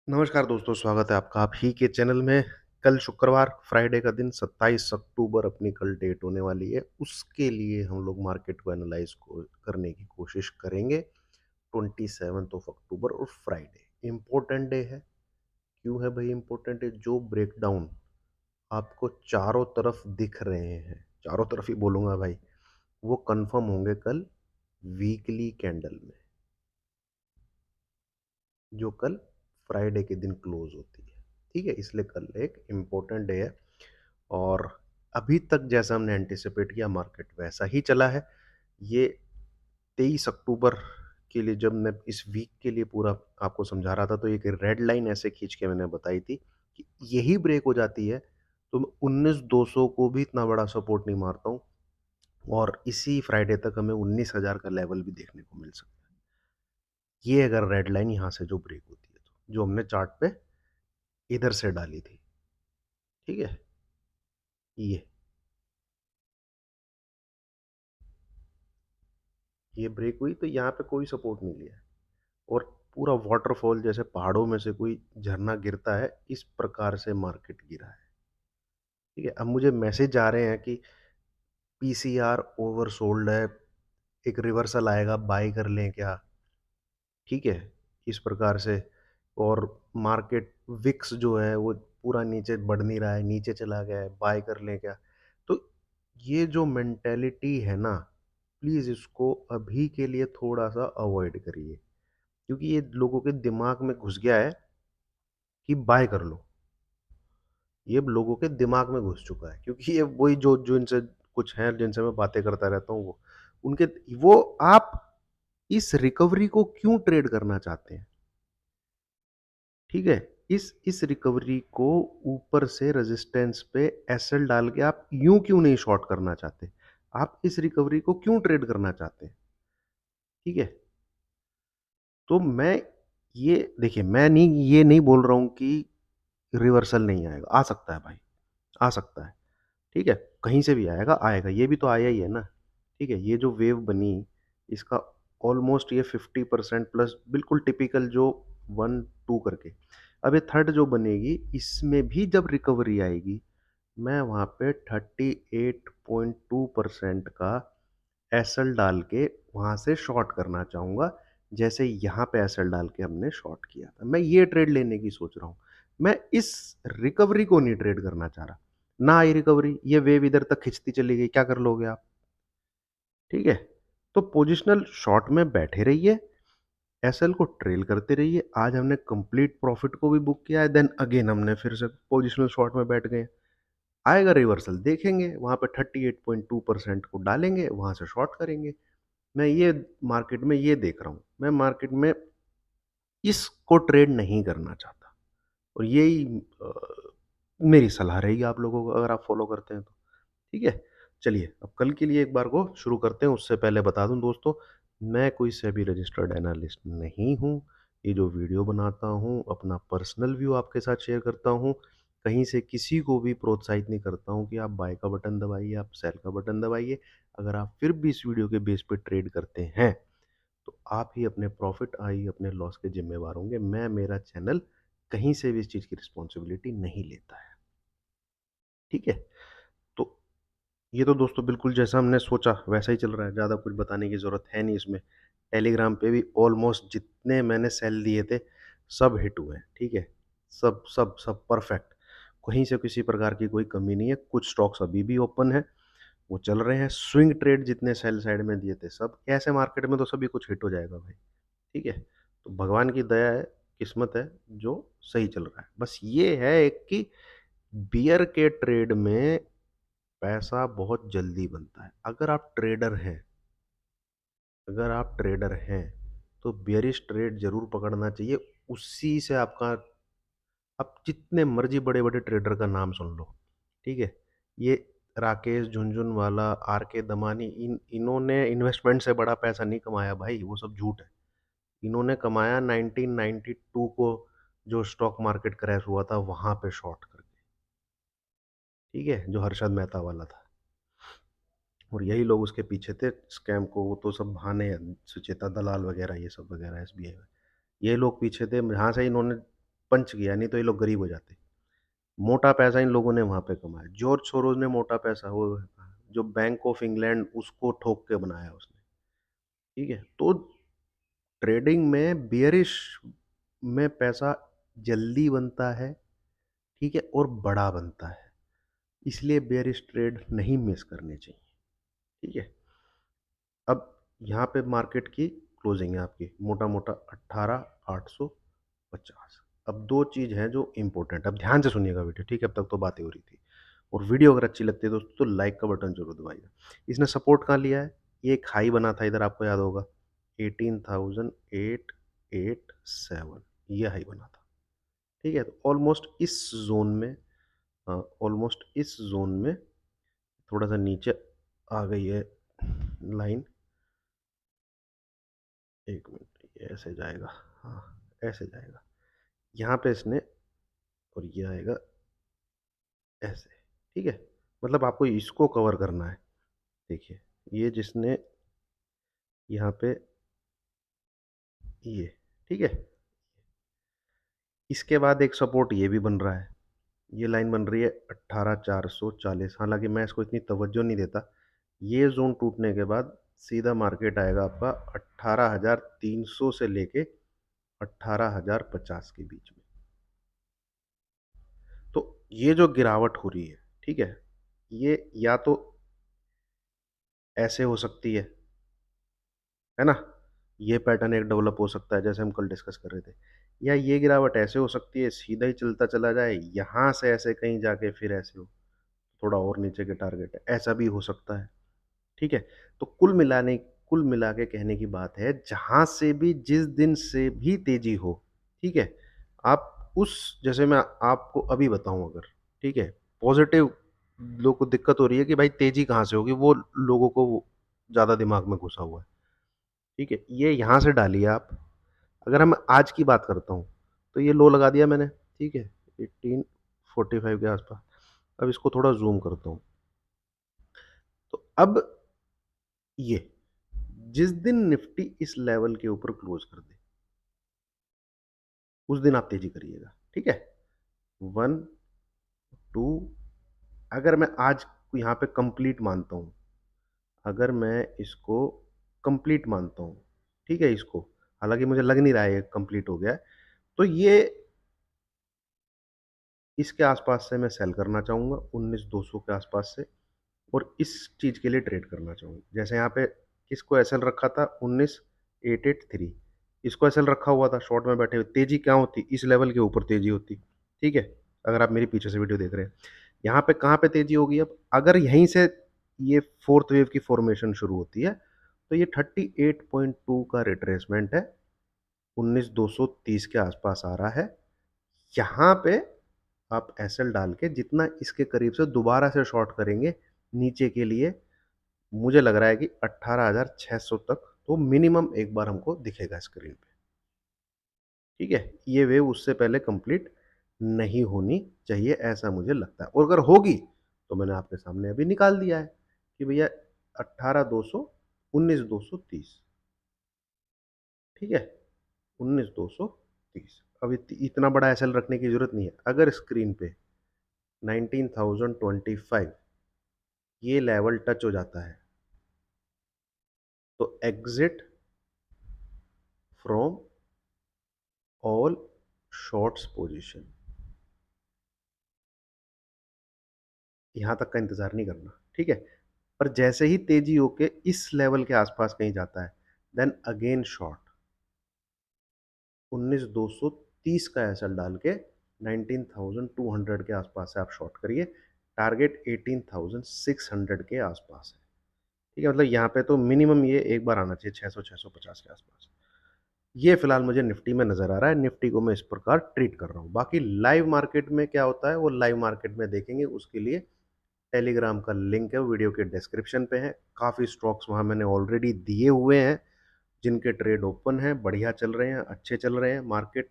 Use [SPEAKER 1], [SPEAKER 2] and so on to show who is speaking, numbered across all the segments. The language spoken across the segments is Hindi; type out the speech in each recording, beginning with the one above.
[SPEAKER 1] नमस्कार दोस्तों, स्वागत है आपका आप ही के चैनल में। कल शुक्रवार फ्राइडे का दिन 27 अक्टूबर अपनी कल डेट होने वाली है। उसके लिए हम लोग मार्केट को एनालाइज़ को करने की कोशिश करेंगे। 27th ऑफ अक्टूबर और फ्राइडे इम्पोर्टेंट डे है। क्यों है भाई इम्पोर्टेंट डे? जो ब्रेकडाउन आपको चारों तरफ दिख रहे हैं, चारों तरफ ही बोलूँगा भाई, वो कन्फर्म होंगे कल वीकली कैंडल में, जो कल फ्राइडे के दिन क्लोज़ होती है। ठीक है? इसलिए कल एक इम्पोर्टेंट डे है। और अभी तक जैसा हमने एंटिसिपेट किया मार्केट वैसा ही चला है। ये 23 अक्टूबर के लिए जब मैं इस वीक के लिए पूरा आपको समझा रहा था तो एक रेड लाइन ऐसे खींच के मैंने बताई थी कि यही ब्रेक हो जाती है तो मैं 19,200 को भी इतना बड़ा सपोर्ट नहीं मारता हूँ और इसी फ्राइडे तक हमें 19,000 का लेवल भी देखने को मिल सकता है। ये अगर रेड लाइन यहाँ से जो ब्रेक होती है तो जो हमने चार्ट पे इधर से डाली थी, ठीक है? ये ब्रेक हुई तो यहाँ पे कोई सपोर्ट नहीं लिया और पूरा वाटरफॉल जैसे पहाड़ों में से कोई झरना गिरता है, इस प्रकार से मार्केट गिरा है। ठीक है? अब मुझे मैसेज आ रहे हैं कि पीसीआर ओवरसोल्ड है, एक रिवर्सल आएगा, बाय कर लें क्या? ठीक है? इस प्रकार से और मार्केट विक्स जो है वो पूरा नीचे बढ़ नहीं रहा है, नीचे चला गया है, बाय कर लें क्या? तो ये जो मेंटालिटी है ना, प्लीज़ इसको अभी के लिए थोड़ा-सा अवॉइड करिए। क्योंकि ये लोगों के दिमाग में घुस गया है कि बाय कर लो। ये लोगों के दिमाग में घुस चुका है क्योंकि ये वही जो जो इनसे कुछ हैं जिनसे मैं बातें करता रहता हूँ उनके वो आप इस रिकवरी को क्यों ट्रेड करना चाहते हैं? ठीक है? इस रिकवरी को ऊपर से रेजिस्टेंस पे एसएल डाल के आप यूँ क्यों नहीं शॉर्ट करना चाहते? आप इस रिकवरी को क्यों ट्रेड करना चाहते हैं? ठीक है? तो मैं ये देखिए मैं नहीं ये नहीं बोल रहा हूँ कि रिवर्सल नहीं आएगा, आ सकता है भाई, आ सकता है, ठीक है? कहीं से भी आएगा, आएगा, ये भी तो आया ही है ना, ठीक है? ये जो वेव बनी, इसका ऑलमोस्ट ये 50% प्लस बिल्कुल टिपिकल जो 1-2 करके। अब ये थर्ड जो बनेगी, इसमें भी जब रिकवरी आएगी, मैं वहाँ पे 38.2% का एसएल डाल के वहाँ से शॉर्ट करना चाहूँगा, जैसे यहाँ पे एसएल डाल के हमने शॉर्ट किया था। मैं ये ट्रेड लेने की सोच रहा हूँ। मैं इस रिकवरी को नहीं ट्रेड करना चाह रहा। ना आई रिकवरी, ये वेव इधर तक खिंचती चली गई, क्या कर लोगे आप? ठीक है? तो पोजिशनल शॉर्ट में बैठे रहिए, एसएल को ट्रेल करते रहिए। आज हमने कंप्लीट प्रॉफिट को भी बुक किया है, देन अगेन हमने फिर से पोजिशनल शॉर्ट में बैठ गए। आएगा रिवर्सल देखेंगे, वहाँ पे 38.2% को डालेंगे, वहाँ से शॉर्ट करेंगे। मैं ये मार्केट में ये देख रहा हूँ। मैं मार्केट में इसको ट्रेड नहीं करना चाहता और यही मेरी सलाह रहेगी आप लोगों को अगर आप फॉलो करते हैं तो। ठीक है? चलिए अब कल के लिए एक बार को शुरू करते हैं। उससे पहले बता दूँ दोस्तों, मैं कोई सेबी रजिस्टर्ड एनालिस्ट नहीं हूँ। ये जो वीडियो बनाता हूँ, अपना पर्सनल व्यू आपके साथ शेयर करता हूँ। कहीं से किसी को भी प्रोत्साहित नहीं करता हूँ कि आप बाय का बटन दबाइए, आप सेल का बटन दबाइए। अगर आप फिर भी इस वीडियो के बेस पे ट्रेड करते हैं, तो आप ही अपने प्रॉफ़िट, आप ही अपने लॉस के ज़िम्मेवार होंगे। मेरा चैनल कहीं से भी इस चीज़ की रिस्पॉन्सिबिलिटी नहीं लेता है। ठीक है? तो ये तो दोस्तों बिल्कुल जैसा हमने सोचा वैसा ही चल रहा है, ज़्यादा कुछ बताने की ज़रूरत है नहीं इसमें। टेलीग्राम पे भी ऑलमोस्ट जितने मैंने सेल दिए थे, सब हिट हुए हैं, ठीक है? सब सब सब परफेक्ट, कहीं से किसी प्रकार की कोई कमी नहीं है। कुछ स्टॉक्स अभी भी ओपन हैं, वो चल रहे हैं। स्विंग ट्रेड जितने सेल साइड में दिए थे सब, ऐसे मार्केट में तो सभी कुछ हिट हो जाएगा भाई, ठीक है? तो भगवान की दया है, किस्मत है, जो सही चल रहा है। बस ये है एक कि बियर के ट्रेड में पैसा बहुत जल्दी बनता है। अगर आप ट्रेडर हैं, तो बेयरिश ट्रेड ज़रूर पकड़ना चाहिए। उसी से आपका आप जितने मर्ज़ी बड़े-बड़े ट्रेडर का नाम सुन लो, ठीक है? ये राकेश झुनझुनवाला, आर.के. दमानी इन्होंने इन्वेस्टमेंट से बड़ा पैसा नहीं कमाया भाई, वो सब झूठ है। इन्होंने कमाया 1992 को जो स्टॉक मार्केट क्रैश हुआ था, वहाँ पे शॉर्ट करके, ठीक है? जो हर्षद मेहता वाला था। और यही लोग उसके पीछे थे स्कैम को, वो तो सब बहाने हैं, सुचेता दलाल वगैरह ये सब वगैरह एसबीआई में। ये लोग पीछे थे जहाँ से इन्होंने पंच किया, नहीं तो ये लोग गरीब हो जाते। मोटा पैसा इन लोगों ने वहाँ पे कमाया। जॉर्ज सोरोस ने मोटा पैसा वो जो बैंक ऑफ इंग्लैंड उसको ठोक के बनाया उसने, ठीक है? तो ट्रेडिंग में बियरिश में पैसा जल्दी बनता है, ठीक है? और बड़ा बनता है। इसलिए बेयरिश ट्रेड नहीं मिस करने चाहिए, ठीक है? अब यहाँ पे मार्केट की क्लोजिंग है आपकी मोटा-मोटा 18,850। अब 2 चीज़ हैं जो इम्पोर्टेंट है, अब ध्यान से सुनिएगा वीडियो, ठीक है? अब तक तो बातें हो रही थी और वीडियो अगर अच्छी लगती है दोस्तों तो लाइक का बटन ज़रूर दबाइएगा। इसने सपोर्ट कहाँ लिया है? ये एक हाई बना था इधर आपको याद होगा 18,887 ये हाई बना था, ठीक है? तो ऑलमोस्ट इस ज़ोन में ऑलमोस्ट इस ज़ोन में थोड़ा-सा नीचे आ गई है लाइन। 1 मिनट ये ऐसे जाएगा, हाँ, ऐसे जाएगा। यहाँ पे इसने और ये आएगा ऐसे, ठीक है? मतलब आपको इसको कवर करना है। देखिए, ये जिसने यहाँ पे ये, ठीक है? इसके बाद एक सपोर्ट ये भी बन रहा है। ये लाइन बन रही है 18,440 हालाँकि मैं इसको इतनी तवज्जो नहीं देता। ये ज़ोन टूटने के बाद सीधा मार्केट आएगा आपका 18,300 से लेके 18,050 के बीच में। तो ये जो गिरावट हो रही है, ठीक है? ये या तो ऐसे हो सकती है ना? ये पैटर्न एक डेवलप हो सकता है जैसे हम कल डिस्कस कर रहे थे। या ये गिरावट ऐसे हो सकती है सीधा ही चलता चला जाए, यहाँ से ऐसे कहीं जाके फिर ऐसे हो, थोड़ा और नीचे के टारगेट है, ऐसा भी हो सकता है। ठीक है? तो कुल मिला के कहने की बात है, जहाँ से भी जिस दिन से भी तेज़ी हो, ठीक है? आप उस जैसे मैं आपको अभी बताऊँ अगर, ठीक है? पॉज़िटिव लोगों को दिक्कत हो रही है कि भाई तेज़ी कहाँ से होगी, वो लोगों को ज़्यादा दिमाग में घुसा हुआ है, ठीक है? ये यहाँ से डालिए आप। अगर हम आज की बात करता हूँ, तो ये लो लगा दिया मैंने, ठीक है? 1845 के आस-पास। अब इसको थोड़ा ज़ूम करता हूँ। तो अब ये जिस दिन निफ्टी इस लेवल के ऊपर क्लोज कर दे उस दिन आप तेजी करिएगा, ठीक है? 1 2 अगर मैं आज यहाँ पे कंप्लीट मानता हूँ, अगर मैं इसको कंप्लीट मानता हूँ, ठीक है इसको, हालाँकि मुझे लग नहीं रहा है ये कंप्लीट हो गया है, तो ये इसके आसपास से मैं सेल करना चाहूँगा 19,200 के आसपास से और इस चीज़ के लिए ट्रेड करना चाहूँगा। जैसे यहाँ पे किसको एसएल रखा था 19,883 इसको एसएल रखा हुआ था शॉर्ट में बैठे हुए। तेज़ी क्या होती? इस लेवल के ऊपर तेज़ी होती, ठीक है? अगर आप मेरी पीछे से वीडियो देख रहे हैं। यहाँ पे कहाँ पे तेज़ी होगी अब? अगर यहीं से ये 4th वेव की फॉर्मेशन शुरू होती है, तो ये 38.2 का रिट्रेसमेंट है, 19,230 के आसपास आ रहा है। यहाँ पे आप एसएल डाल के जितना इसके करीब से दोबारा से शॉर्ट करेंगे नीचे के लिए मुझे लग रहा है कि 18,600 तक तो मिनिमम एक बार हमको दिखेगा स्क्रीन पे, ठीक है? ये वेव उससे पहले कंप्लीट नहीं होनी चाहिए ऐसा मुझे लगता है और अगर होगी तो मैंने आपके सामने अभी निकाल दिया है कि भैया 18,200 19,230 ठीक है? 19,230 अब इतना बड़ा एसएल रखने की ज़रूरत नहीं है। अगर स्क्रीन पे 19,025 ये लेवल टच हो जाता है तो exit from all shorts position यहाँ तक का इंतज़ार नहीं करना, ठीक है? पर जैसे ही तेज़ी होके इस लेवल के आसपास कहीं जाता है, देन अगेन शॉर्ट 19,230 का एसएल डाल के 19,200 के आसपास से आप शॉर्ट करिए। टारगेट 18,600 के आसपास है, ठीक है? मतलब यहाँ पे तो मिनिमम ये एक बार आना चाहिए 600-650 के आसपास। ये फिलहाल मुझे निफ्टी में नज़र आ रहा है, निफ्टी को मैं इस प्रकार ट्रीट कर रहा हूँ। बाकी लाइव मार्केट में क्या होता है, वो लाइव मार्केट में देखेंगे, उसके लिए टेलीग्राम का लिंक है, वीडियो के डिस्क्रिप्शन पे है। काफ़ी स्टॉक्स वहाँ मैंने ऑलरेडी दिए हुए हैं, जिनके ट्रेड ओपन हैं, बढ़िया चल रहे हैं, अच्छे चल रहे हैं। मार्केट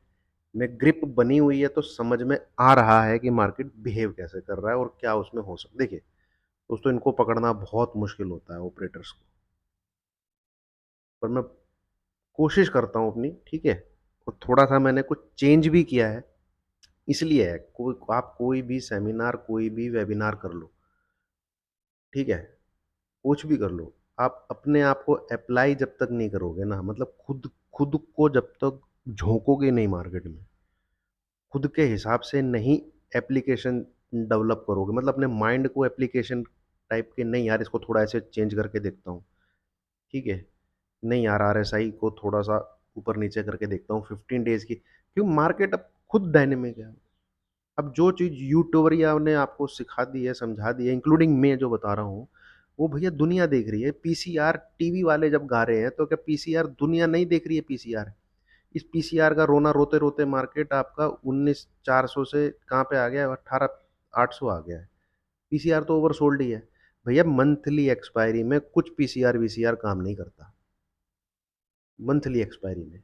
[SPEAKER 1] में ग्रिप बनी हुई है, तो समझ में आ रहा है कि मार्केट बिहेव कैसे कर रहा है और क्या उसमें हो सकता है। देखिए, दोस्तों इनको पकड़ना बहुत मुश्किल होता है ऑपरेटर्स को, पर मैं कोशिश करता हूँ अपनी, ठीक है? और थोड़ा-सा मैंने कुछ चेंज भी किया है। इसलिए है, कोई आप कोई भी सेमिनार, कोई भी वेबिनार कर लो, ठीक है? कुछ भी कर लो, आप अपने आप को अप्लाई जब तक नहीं करोगे ना, मतलब खुद खुद को जब तक झोंकोगे नहीं मार्केट में, खुद के हिसाब से नहीं एप्लीकेशन डेवलप करोगे, मतलब अपने माइंड को एप्लीकेशन टाइप के, नहीं यार इसको थोड़ा ऐसे चेंज करके देखता हूँ, ठीक है? नहीं यार आरएसआई को थोड़ा-सा ऊपर-नीचे करके देखता हूँ 15 डेज़ की, क्यों? मार्केट अब खुद डायनामिक है। अब जो चीज़ यूट्यूबरिया ने आपको सिखा दी है, समझा दी है, इंक्लूडिंग मैं जो बता रहा हूँ, वो भैया दुनिया देख रही है। पीसीआर टीवी वाले जब गा रहे हैं, तो क्या पीसीआर दुनिया नहीं देख रही है पीसीआर? इस पीसीआर का रोना रोते-रोते मार्केट आपका 19,400 से कहाँ पे आ गया है? 18,800 आ गया है। पीसीआर तो ओवरसोल्ड ही है। भैया मंथली एक्सपायरी में कुछ पीसीआर-वीसीआर काम नहीं करता। मंथली एक्सपायरी में।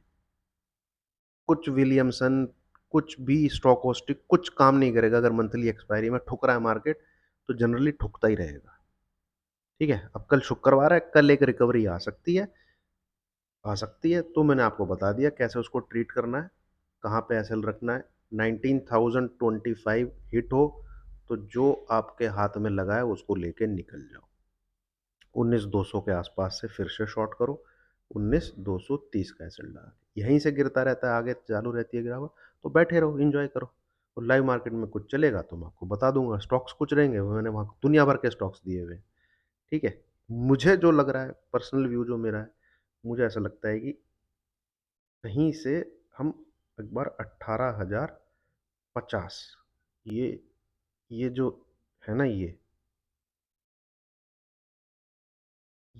[SPEAKER 1] कुछ विलियमसन, कुछ भी स्टॉकोस्टिक कुछ काम नहीं करेगा अगर मंथली एक्सपायरी में ठुक रहा है मार्केट, तो जनरली ठुकता ही रहेगा। ठीक है? अब कल शुक्रवार है, कल एक रिकवरी आ सकती है, तो मैंने आपको बता दिया कैसे उसको ट्रीट करना है, कहाँ पे एसएल रखना है। 19,025 हिट हो, तो जो आपके हाथ में लगा है उसको लेके निकल जाओ। 19,200 के आसपास से फिर से शॉर्ट करो, 19,230 का एसएल डाल के। यहीं से गिरता रहता है, आगे चालू रहती है गिरावट, तो बैठे रहो, एन्जॉय करो। और लाइव मार्केट में कुछ चलेगा तो मैं आपको बता दूँगा, स्टॉक्स कुछ रहेंगे, वो मैंने वहाँ दुनिया भर के स्टॉक्स दिए हुए हैं, ठीक है? मुझे जो लग रहा है, पर्सनल व्यू जो मेरा है, मुझे ऐसा लगता है कि कहीं से हम एक बार 18,050, ये ये जो है ना, ये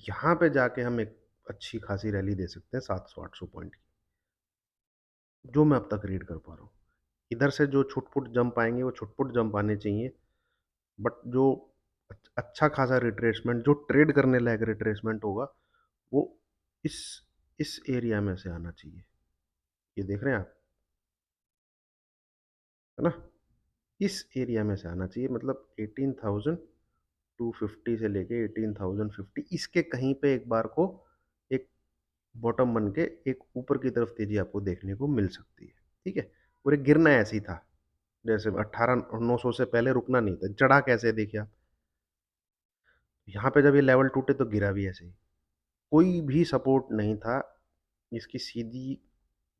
[SPEAKER 1] यहाँ पे जाके हम एक अच्छी खासी रैली दे सकते हैं 700-800 पॉइंट की, जो मैं अब तक रीड कर पा रहा हूँ। इधर से जो छुट-पुट जंप आएँगे, वो छुट-पुट जंप आने चाहिए, बट जो अच्छा खासा रिट्रेसमेंट, जो ट्रेड करने लायक रिट्रेसमेंट होगा, वो इस इस एरिया में से आना चाहिए। ये देख रहे हैं आप, है ना? इस एरिया में से आना चाहिए, मतलब 18,250 से लेके 18,050, इसके कहीं पे एक बार को एक बॉटम बन के एक ऊपर की तरफ तेज़ी आपको देखने को मिल सकती है, ठीक है? और एक गिरना ऐसे ही था, जैसे 18,900 से पहले रुकना नहीं था, चढ़ा कैसे देखिए आप, यहाँ पे जब ये लेवल टूटे तो गिरा भी ऐसे ही। कोई भी सपोर्ट नहीं था, इसकी सीधी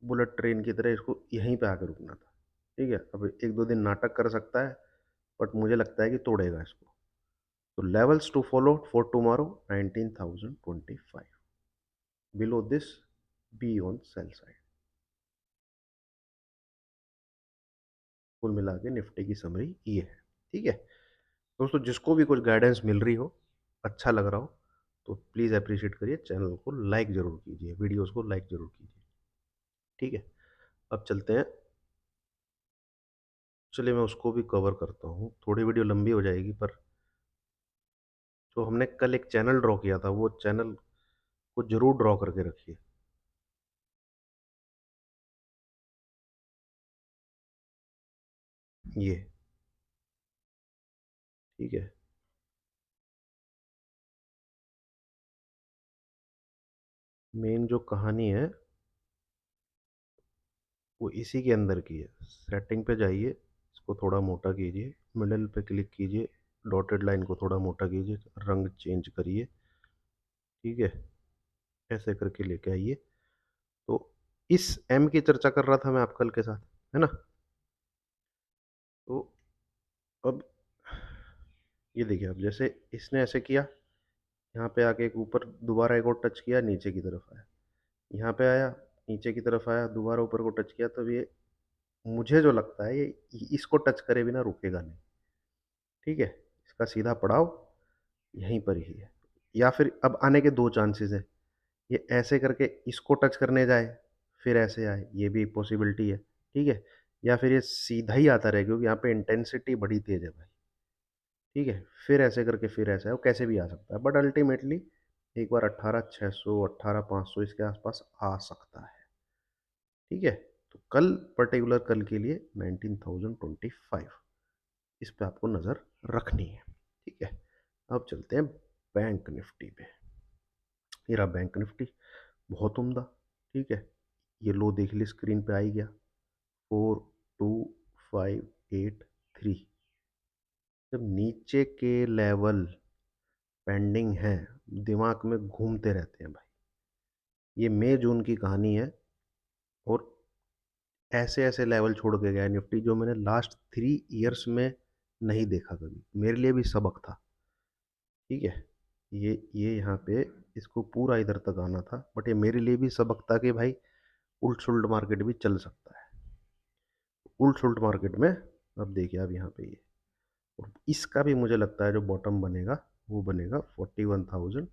[SPEAKER 1] बुलेट ट्रेन की तरह इसको यहीं पे आके रुकना था, ठीक है? अब 1-2 दिन नाटक कर सकता है, बट मुझे लगता है कि तोड़ेगा इसको। तो levels to follow for tomorrow 19,025, below this be on sell side. कुल मिला के निफ्टी की समरी ये है, ठीक है? दोस्तों जिसको भी कुछ गाइडेंस मिल रही हो, अच्छा लग रहा हो, तो प्लीज़ अप्रिशिएट करिए, चैनल को लाइक ज़रूर कीजिए, वीडियोस को लाइक ज़रूर कीजिए, ठीक है? अब चलते हैं, चलिए मैं उसको भी कवर करता हूँ, थोड़ी वीडियो लंबी हो जाएगी, पर जो हमने कल एक चैनल ड्रॉ किया था, वो चैनल को ज़रूर ड्रॉ करके रखिए। ये, ठीक है? मेन जो कहानी है, वो इसी के अंदर की है। सेटिंग पे जाइए, इसको थोड़ा मोटा कीजिए, मिडल पे क्लिक कीजिए, डॉटेड लाइन को थोड़ा मोटा कीजिए, रंग चेंज करिए, ठीक है? ऐसे करके लेके आइए। तो इस एम की चर्चा कर रहा था मैं आप कल के साथ, है ना? तो अब ये देखिए, अब जैसे इसने ऐसे किया, यहाँ पे आके एक ऊपर दोबारा एक और टच किया, नीचे की तरफ आया, यहाँ पे आया, नीचे की तरफ आया, दोबारा ऊपर को टच किया, तब ये, मुझे जो लगता है ये इसको टच करे बिना रुकेगा नहीं, ठीक है? इसका सीधा पड़ाव यहीं पर ही है, या फिर अब आने के 2 चांसेस हैं, ये ऐसे करके इसको टच करने जाए, फिर ऐसे आए, ये भी पॉसिबिलिटी है, ठीक है? या फिर ये सीधा ही आता रहे, क्योंकि यहाँ पे इंटेंसिटी बड़ी तेज़ है भाई, ठीक है? फिर ऐसे करके फिर ऐसे है, वो कैसे भी आ सकता है, बट अल्टीमेटली एक बार 18,600, 18,500 इसके आसपास आ सकता है, ठीक है? तो कल, पर्टिकुलर कल के लिए 19,025, इस पे आपको नज़र रखनी है, ठीक है? अब चलते हैं बैंक निफ्टी पे। ये रहा बैंक निफ्टी, बहुत उम्दा, ठीक है? ये लो देख ली, स्क्रीन पे आ ही गया, 4, 2, 583। जब नीचे के लेवल पेंडिंग हैं, दिमाग में घूमते रहते हैं भाई। ये मई जून की कहानी है और ऐसे ऐसे लेवल छोड़ के गया निफ्टी जो मैंने लास्ट 3 इयर्स में नहीं देखा कभी। मेरे लिए भी सबक था। ठीक है, ये यहाँ पे इसको पूरा इधर तक आना था, बट ये मेरे लिए भी सबक था कि भाई उल्ट सुल्ट मार्केट भी चल सकता है। उल्ट सुल्ट मार्केट में अब देखिए, अब यहाँ पे ये और इसका भी मुझे लगता है जो बॉटम बनेगा वो बनेगा 41,500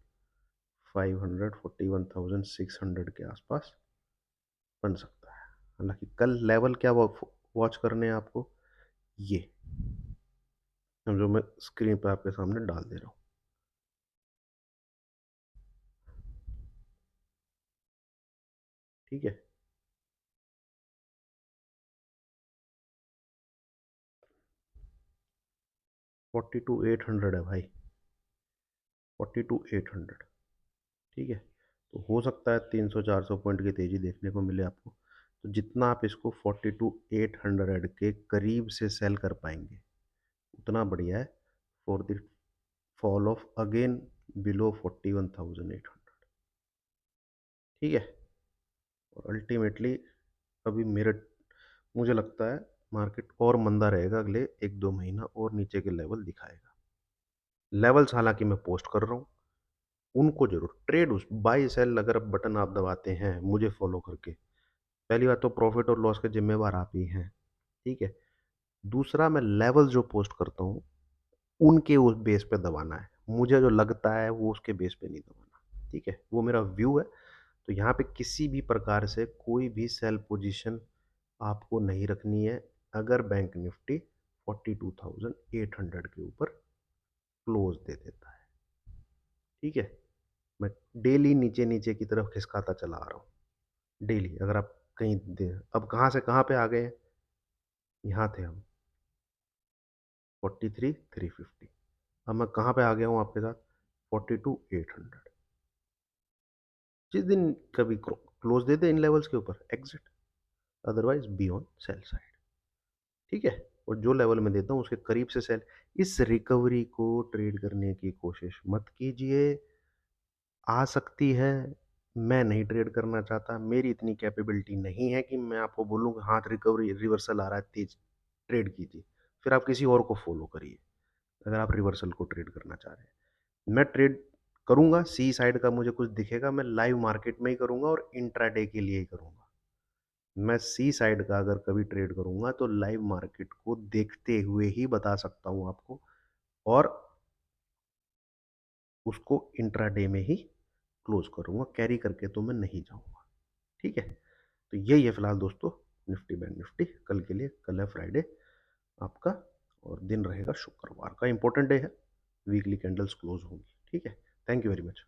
[SPEAKER 1] 41,600 के आसपास बन सकता है। हालांकि कल लेवल क्या वॉच करने हैं आपको, ये जो मैं स्क्रीन पर आपके सामने डाल दे रहा हूँ। ठीक है, 42,800 है भाई, 42,800। ठीक है, तो हो सकता है 300-400 पॉइंट की तेजी देखने को मिले आपको। तो जितना आप इसको 42,800 के करीब से सेल कर पाएंगे उतना बढ़िया है for the fall of again below 41,800। ठीक है, और अल्टीमेटली अभी मेरे मुझे लगता है मार्केट और मंदा रहेगा, अगले 1-2 महीना और नीचे के लेवल दिखाएगा। लेवल्स हालांकि मैं पोस्ट कर रहा हूँ, उनको जरूर ट्रेड उस बाई सेल अगर बटन आप दबाते हैं मुझे फॉलो करके, पहली बात तो प्रॉफिट और लॉस के जिम्मेवार आप ही हैं। ठीक है, दूसरा मैं लेवल जो पोस्ट करता हूँ उनके उस बेस पे दबाना है, मुझे जो लगता है वो उसके बेस पे नहीं दबाना। ठीक है, वो मेरा व्यू है। तो यहाँ पे किसी भी प्रकार से कोई भी सेल पोजीशन आपको नहीं रखनी है अगर बैंक निफ्टी 42,800 के ऊपर क्लोज दे देता है। ठीक है, मैं डेली नीचे नीचे की तरफ खिसकाता चला आ रहा हूँ डेली। अगर आप कहीं अब कहाँ से कहाँ पे आ गए हैं, यहाँ थे हम 43,350। अब मैं कहाँ पे आ गया हूँ आपके साथ 42,800। जिस दिन कभी क्लोज दे दे इन लेवल्स के ऊपर exit, otherwise B on sell side. ठीक है, और जो लेवल मैं देता हूँ उसके करीब से सेल। इस रिकवरी को ट्रेड करने की कोशिश मत कीजिए। आ सकती है, मैं नहीं ट्रेड करना चाहता, मेरी इतनी कैपेबिलिटी नहीं है कि मैं आपको बोलूँ कि हाँ रिकवरी रिवर्सल आ रहा है तेज ट्रेड कीजिए। फिर आप किसी और को फॉलो करिए अगर आप रिवर्सल को ट्रेड करना चाह रहे हैं। मैं ट्रेड करूंगा, सी साइड का मुझे कुछ दिखेगा मैं लाइव मार्केट में ही करूंगा और इंट्राडे के लिए ही करूंगा। मैं सी साइड का अगर कभी ट्रेड करूंगा तो लाइव मार्केट को देखते हुए ही बता सकता हूं आपको, और उसको इंट्राडे में ही क्लोज करूंगा, कैरी करके तो मैं नहीं जाऊंगा। ठीक है, तो यही है फिलहाल दोस्तों निफ्टी बैंक निफ्टी कल के लिए। कल है फ्राइडे आपका, और दिन रहेगा शुक्रवार का, इंपॉर्टेंट डे है, वीकली कैंडल्स क्लोज होंगी। ठीक है, थैंक यू वेरी मच।